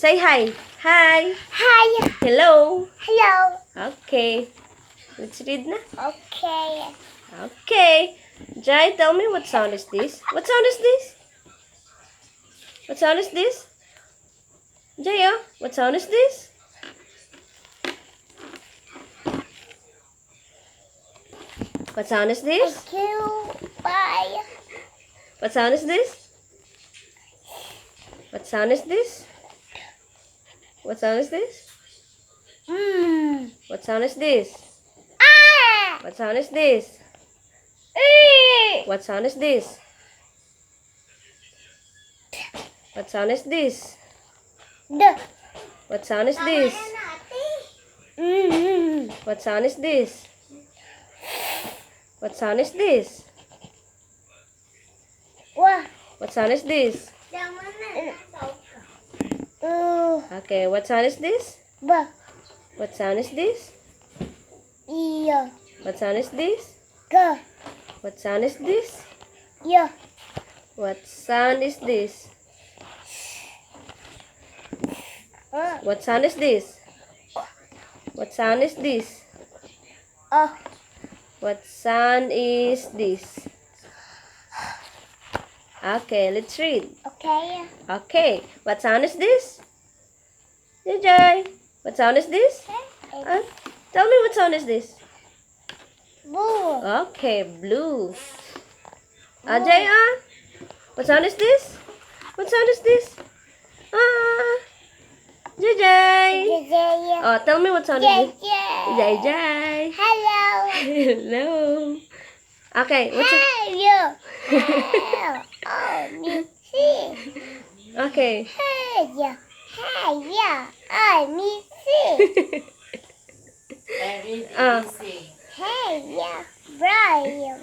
Say hi. Hi. Hi. Hello. Hello. Okay. Let's read na. Okay. Okay. Jai, tell me what sound is this? What sound is this? What sound is this? Jaya, what sound is this? What sound is this? Bye. What sound is this? What sound is this? What sound is this? What sound is this? Ah. What sound is this? What sound is this? What sound is this? The. What sound is this? What sound is this? What sound is this? What? What sound is this? Okay, what sound is this? Ba. What sound is this? Yeah. What sound is this? Go. What sound is this? Yeah. What sound is this? What sound is this? What sound is this? Oh. What sound is this? Okay, let's read. Okay. Okay, what sound is this? Jai, what sound is this? Tell me what sound is this? Blue. Okay, blue. Jai, what sound is this? What sound is this? Jai. Oh, tell me what sound is this? Jai. Hello. Hello. Okay, what's it? Hello. Oh, me see. Okay. Hello. Hello. Oh, me see. Uh, Hello. Brian.